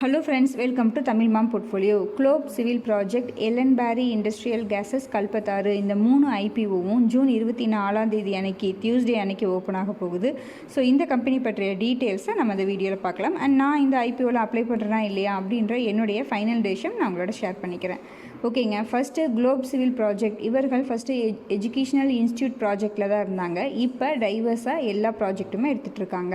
Hello friends, welcome to Tamil Mom Portfolio. Globe Civil Project, Ellenberry Industrial Gases, கல்பத்தாறு இந்த 3 ஐபிஓவும் June 24 அன்னைக்கு Tuesday அன்னைக்கு open ஆக போகுது. So இந்த கம்பெனி பற்றிய டீட்டெயில்ஸை நம்ம இந்த வீடியோவில் பார்க்கலாம். அண்ட் நான் இந்த ஐபிஓவில் அப்ளை பண்ணுறேனா இல்லையா அப்படின்ற என்னுடைய ஃபைனல் டேஷன் நான் உங்களோட ஷேர் பண்ணிக்கிறேன். ஓகேங்க, ஃபஸ்ட்டு குளோப் சிவில் ப்ராஜெக்ட் இவர்கள் ஃபஸ்ட்டு எஜுகேஷ்னல் இன்ஸ்டியூட் ப்ராஜெக்டில் தான் இருந்தாங்க. இப்போ டைவர்ஸாக எல்லா ப்ராஜெக்ட்டுமே எடுத்துகிட்டு இருக்காங்க.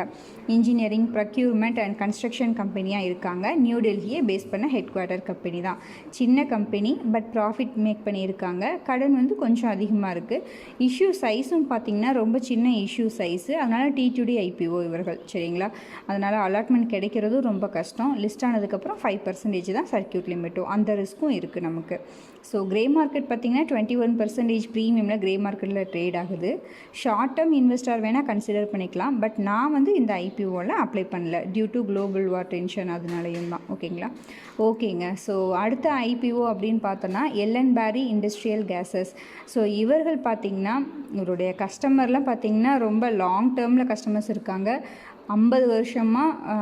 இன்ஜினியரிங், ப்ரொக்யூர்மெண்ட் அண்ட் கன்ஸ்ட்ரக்ஷன் கம்பெனியாக இருக்காங்க. நியூ டெல்லியை பேஸ் பண்ண ஹெட் குவார்ட்டர் கம்பெனி தான். சின்ன கம்பெனி, பட் ப்ராஃபிட் மேக் பண்ணியிருக்காங்க. கடன் வந்து கொஞ்சம் அதிகமாக இருக்குது. இஷ்யூ சைஸும் பார்த்திங்கன்னா ரொம்ப சின்ன இஷ்யூ சைஸு. அதனால் T2D ஐபிஓ இவர்கள், சரிங்களா? அதனால் அலாட்மெண்ட் கிடைக்கிறதும் ரொம்ப கஷ்டம். லிஸ்ட் ஆனதுக்கப்புறம் 5% தான் சர்க்கியூட் லிமிட்டும், அந்த ரிஸ்க்கும் இருக்குது நமக்கு. ஸோ கிரே மார்க்கெட் பார்த்திங்கன்னா 21% ப்ரீமியமில் கிரே மார்க்கெட்டில் ட்ரேட் ஆகுது. ஷார்ட் டேர்ம் இன்வெஸ்டர் வேணால் கன்சிடர் பண்ணிக்கலாம். பட் நான் வந்து இந்த ஐபிஓவில் அப்ளை பண்ணல due to global war tension, அதனாலையும் தான். ஓகேங்க. ஸோ அடுத்த ஐபிஓ அப்படின்னு பார்த்தோன்னா எல்லன்பேரி இண்டஸ்ட்ரியல் கேஸஸ். ஸோ இவர்கள் பார்த்திங்கன்னா இவருடைய கஸ்டமர்லாம் பார்த்திங்கன்னா ரொம்ப லாங் டேர்மில் கஸ்டமர்ஸ் இருக்காங்க. 50 வருஷமாக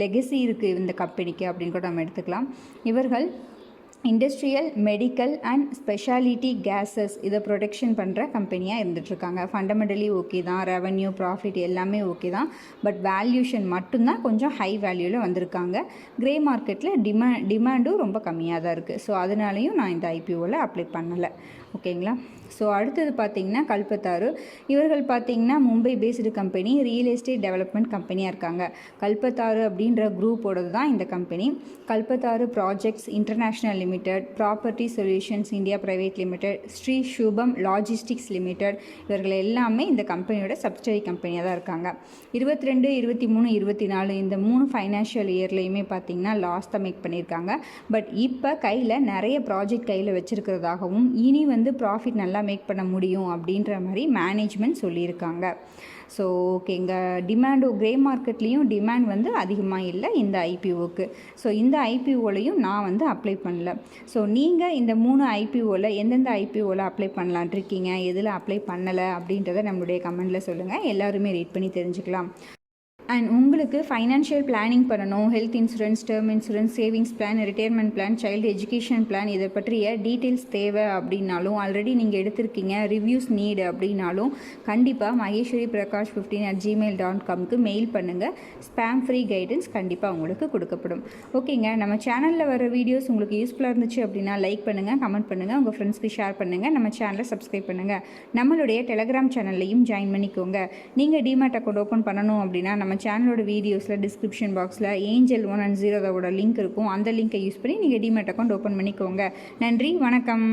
லெகசி இருக்குது இந்த கம்பெனிக்கு அப்படின்னு கூட நம்ம எடுத்துக்கலாம். இவர்கள் industrial, medical and speciality gases இதை ப்ரொடெக்ஷன் பண்ணுற கம்பெனியாக இருந்துகிட்ருக்காங்க. ஃபண்டமெண்டலி ஓகே தான், ரெவன்யூ, ப்ராஃபிட் எல்லாமே ஓகே தான். பட் வேல்யூஷன் மட்டும்தான் கொஞ்சம் ஹை வேல்யூவில் வந்திருக்காங்க. கிரே மார்க்கெட்டில் டிமாண்டும் ரொம்ப கம்மியாக தான் இருக்குது. ஸோ அதனாலையும் நான் இந்த ஐபிஓவில் அப்ளை பண்ணலை. ஓகேங்களா? ஸோ அடுத்தது பார்த்திங்கன்னா கல்பத்தாறு. இவர்கள் பார்த்திங்கன்னா Mumbai based company, real estate development கம்பெனியாக இருக்காங்க. கல்பத்தாறு அப்படின்ற குரூப்போடது தான் இந்த company. Kalpataru projects international limited, property solutions India private limited, Shri Shubham logistics limited, இவர்கள் எல்லாமே இந்த கம்பெனியோட சப்சிடரி கம்பெனியாக தான் இருக்காங்க. 22, 23, 24 இந்த 3 ஃபைனான்ஷியல் இயர்லேயுமே பார்த்திங்கன்னா லாஸ் தான் மேக் பண்ணியிருக்காங்க. பட் இப்போ கையில் நிறைய ப்ராஜெக்ட் கையில் வச்சுருக்கிறதாகவும் இனி வந்து ப்ராஃபிட் நல்லா மேக் பண்ண முடியும் அப்படின்ற மாதிரி மேனேஜ்மெண்ட் சொல்லியிருக்காங்க. ஸோ ஓகேங்க, கிரே மார்க்கெட்லேயும் டிமாண்ட் வந்து அதிகமாக இல்லை இந்த ஐபிஓக்கு. ஸோ இந்த ஐபிஓலையும் நான் வந்து அப்ளை பண்ணல. ஸோ நீங்கள் இந்த 3 ஐபிஓவில் எந்தெந்த ஐபிஓவில் அப்ளை பண்ணலான் இருக்கீங்க, எதில் அப்ளை பண்ணலை அப்படின்றத நம்மளுடைய கமெண்டில் சொல்லுங்கள். எல்லாருமே ரீட் பண்ணி தெரிஞ்சுக்கலாம். அண்ட் உங்களுக்கு ஃபைனான்ஷியல் பிளானிங் பண்ணணும், health insurance, term insurance, savings plan, retirement plan, child education plan இதை பற்றிய டீட்டெயில்ஸ் தேவை அப்படின்னாலும், ஆல்ரெடி நீங்கள் எடுத்திருக்கீங்க, ரிவ்யூஸ் நீடு அப்படின்னாலும் கண்டிப்பாக மகேஸ்வரி பிரகாஷ் 15@gmail.comக்கு மெயில் பண்ணுங்கள். ஸ்பேம் ஃப்ரீ கைடன்ஸ் கண்டிப்பாக உங்களுக்கு கொடுக்கப்படும். ஓகேங்க, நம்ம சேனலில் வர வீடியோஸ் உங்களுக்கு யூஸ்ஃபுல்லாக இருந்துச்சு அப்படின்னா லைக் பண்ணுங்கள், கமெண்ட் பண்ணுங்கள், உங்கள் ஃப்ரெண்ட்ஸ்க்கு ஷேர் பண்ணுங்கள், நம்ம சேனலை சப்ஸ்கிரைப் பண்ணுங்கள். நம்மளுடைய டெலகிராம் சேனல்லையும் ஜாயின் பண்ணிக்கோங்க. நீங்கள் டிமேட் அக்கௌண்ட் ஓப்பன் பண்ணணும் அப்படின்னா நம்ம சேனலோட வீடியோஸில் டிஸ்கிரிப்ஷன் பாக்ஸில் ஏஞ்சல் 1 and 0 லிங்க் இருக்கும். அந்த லிங்கை யூஸ் பண்ணி நீங்கள் டிமேட் அக்கௌண்ட் ஓப்பன் பண்ணிக்கோங்க. நன்றி, வணக்கம்.